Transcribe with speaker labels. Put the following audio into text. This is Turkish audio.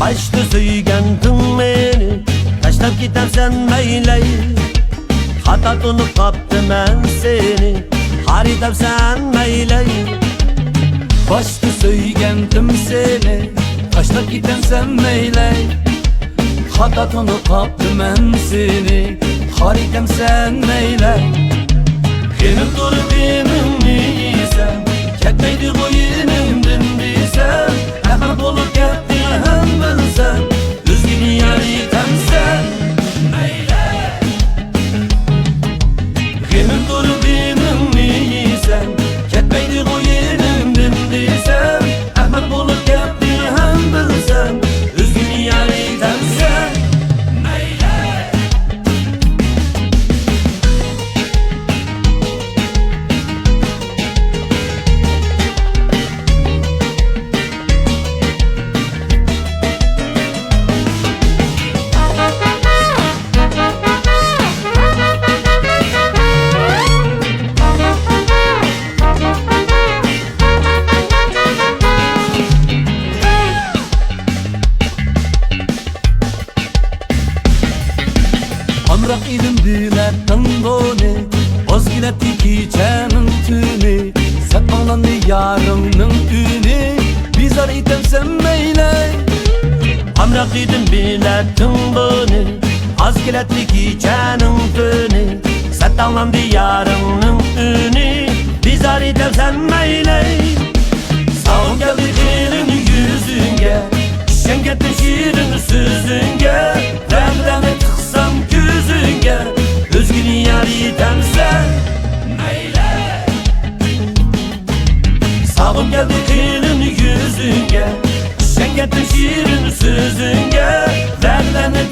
Speaker 1: Başta söygendin meni, taşlap gidersen meyley. Hata tunup kaptım ben seni, haridap sen meyley.
Speaker 2: Başta söygendim seni, taşlap gidersen meyley. Hata tunup kaptım ben seni, haridap sen meyley.
Speaker 1: Benim durup benim neysen, ketmeydi koyunumdun deysen. Ahmet olup kettin hem bilsen, özgünü yarıydam sen meyle. Benim durup benim neysen, ketmeydi koyunumdun deysen. Ahmet olup kettin hem bilsen, özgünü yarıydam sen meyle.
Speaker 2: Hamrak ilim bilettin beni, Ozgiletti gecenin tünü. Satmalandı yarımның ünü, bizar item sen meyley.
Speaker 1: Hamrak idim bilettin beni, az kiletli gecenin tünü. Satlanlandı yarının ünü, bizar idim sen meyley. Sağ geldi elin yüzünge, şengettin şirin sözünge. Remremi tıksam gözünge, özgünü yarıydam sen meyle. Sağım geldi elin yüzünge, şengettin şirin sözünge. Remremi